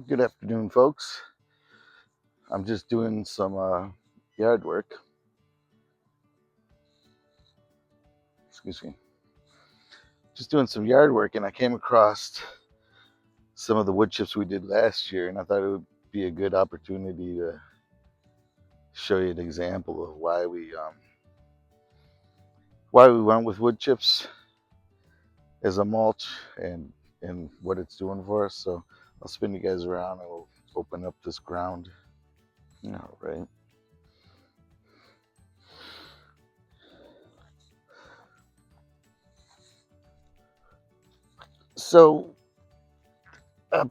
Good afternoon, folks. I'm just doing some yard work. Excuse me. Just doing some yard work, and I came across some of the wood chips we did last year, and I thought it would be a good opportunity to show you an example of why we went with wood chips as a mulch and what it's doing for us. So I'll spin you guys around, and we'll open up this ground. All right. So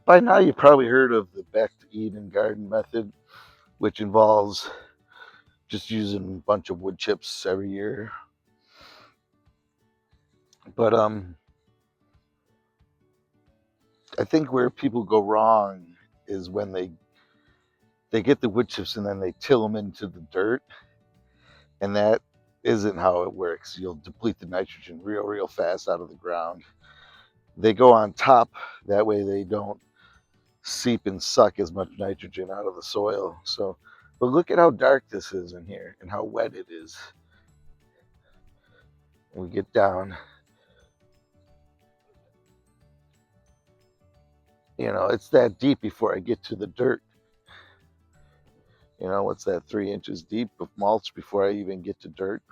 by now you've probably heard of the back to Eden garden method, which involves just using a bunch of wood chips every year. But I think where people go wrong is when they get the wood chips and then they till them into the dirt, and that isn't how it works. You'll deplete the nitrogen real fast out of the ground. They go on top, that way they don't seep and suck as much nitrogen out of the soil. So, but look at how dark this is in here and how wet it is. We get down, it's that deep before I get to the dirt. What's that, 3 inches deep of mulch before I even get to dirt?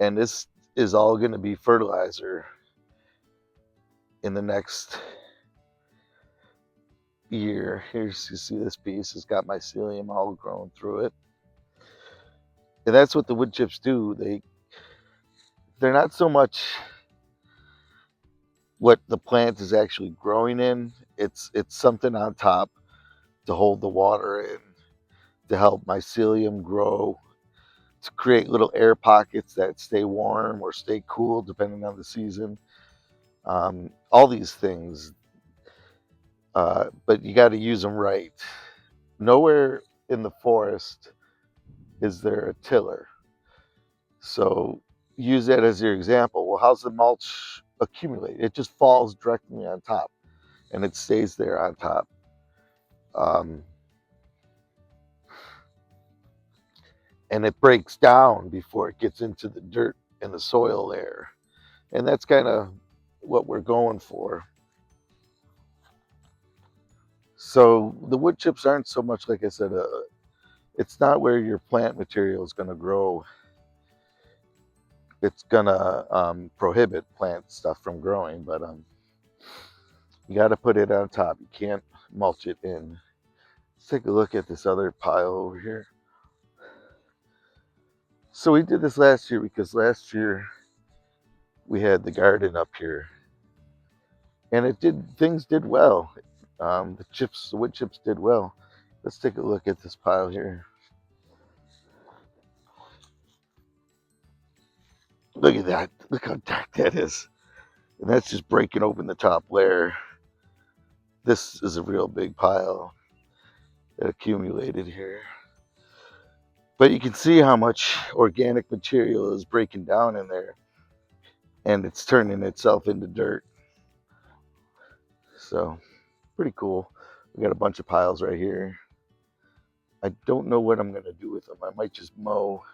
And this is all going to be fertilizer in the next year. Here's, you see this piece has got mycelium all grown through it. And that's what the wood chips do. They're not so much what the plant is actually growing in. It's something on top to hold the water in, to help mycelium grow, to create little air pockets that stay warm or stay cool depending on the season. All these things, but you got to use them right. Nowhere in the forest is there a tiller. So use that as your example. Well, how's the mulch accumulate? It just falls directly on top and it stays there on top. And it breaks down before it gets into the dirt and the soil there. And that's kind of what we're going for. So the wood chips aren't so much, like I said, it's not where your plant material is going to grow. It's going to prohibit plant stuff from growing, but you got to put it on top. You can't mulch it in. Let's take a look at this other pile over here. So we did this last year because last year we had the garden up here, and things did well. The wood chips did well. Let's take a look at this pile here. Look at that. Look how dark that is. And that's just breaking open the top layer. This is a real big pile that accumulated here. But you can see how much organic material is breaking down in there, and it's turning itself into dirt. So, pretty cool. We got a bunch of piles right here. I don't know what I'm going to do with them. I might just mow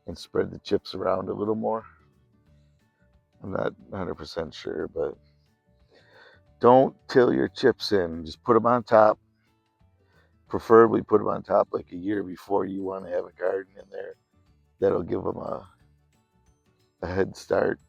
and spread the chips around a little more. I'm not 100% sure, but don't till your chips in. Just put them on top. Preferably put them on top like a year before you want to have a garden in there. That'll give them a head start.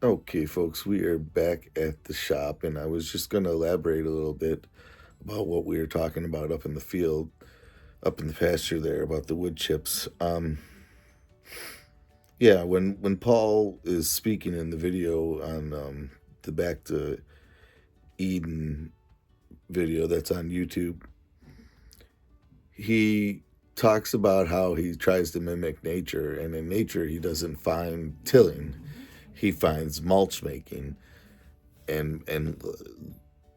Okay, folks, we are back at the shop, and I was just going to elaborate a little bit about what we were talking about up in the field. up in the pasture there about the wood chips. Yeah, when Paul is speaking in the video on the Back to Eden video that's on YouTube, he talks about how he tries to mimic nature, and in nature he doesn't find tilling, he finds mulch making, and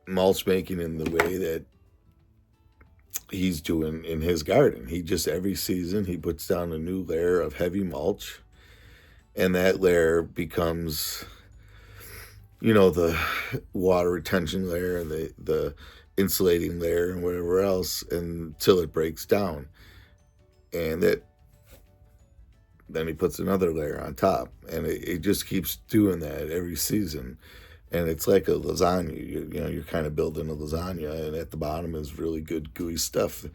mulch making in the way that he's doing in his garden. He just every season he puts down a new layer of heavy mulch, and that layer becomes, the water retention layer and the insulating layer and whatever else until it breaks down. And then he puts another layer on top, and it just keeps doing that every season. And it's like a lasagna. You're kind of building a lasagna, and at the bottom is really good gooey stuff.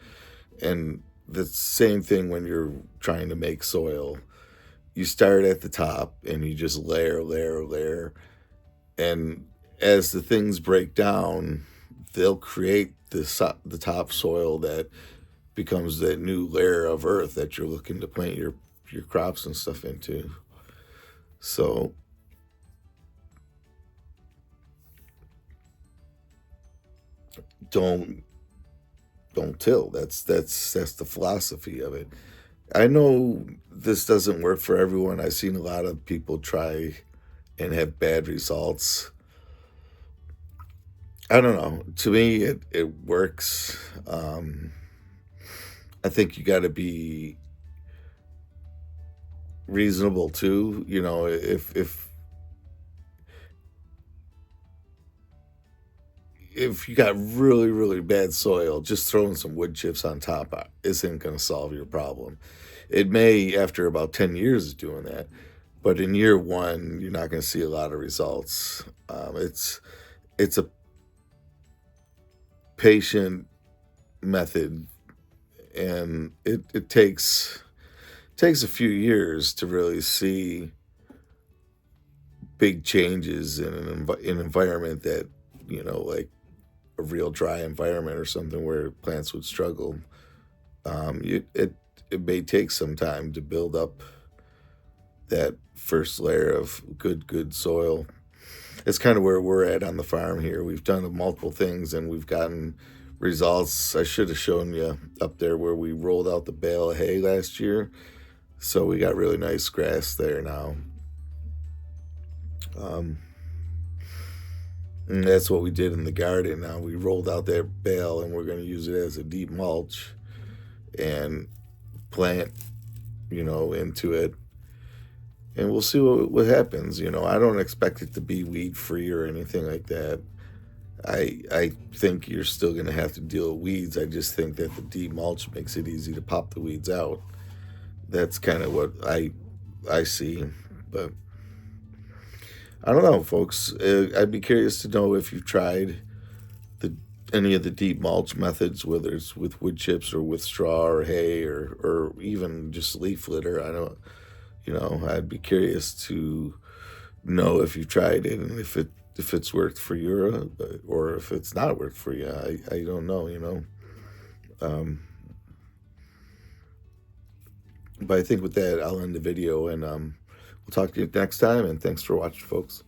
And the same thing when you're trying to make soil. You start at the top and you just layer, and as the things break down, they'll create the topsoil that becomes that new layer of earth that you're looking to plant your crops and stuff into. So don't till. That's the philosophy of it. I know this doesn't work for everyone. I've seen a lot of people try and have bad results. I don't know. To me, it works. I think you got to be reasonable too. If you got really, really bad soil, just throwing some wood chips on top isn't going to solve your problem. It may after about 10 years of doing that, but in year one, you're not going to see a lot of results. It's a patient method, and it takes a few years to really see big changes in an environment that, like a real dry environment or something where plants would struggle. It may take some time to build up that first layer of good soil. It's kind of where we're at on the farm here. We've done multiple things and we've gotten results. I should have shown you up there where we rolled out the bale of hay last year. So we got really nice grass there now. And that's what we did in the garden. Now we rolled out that bale and we're going to use it as a deep mulch and plant, into it. And we'll see what happens. I don't expect it to be weed free or anything like that. I think you're still going to have to deal with weeds. I just think that the deep mulch makes it easy to pop the weeds out. That's kind of what I see. But I don't know, folks. I'd be curious to know if you've tried any of the deep mulch methods, whether it's with wood chips or with straw or hay or even just leaf litter. I don't, I'd be curious to know if you've tried it and if it's worked for you or if it's not worked for you. I don't know. But I think with that, I'll end the video, and we'll talk to you next time. And thanks for watching, folks.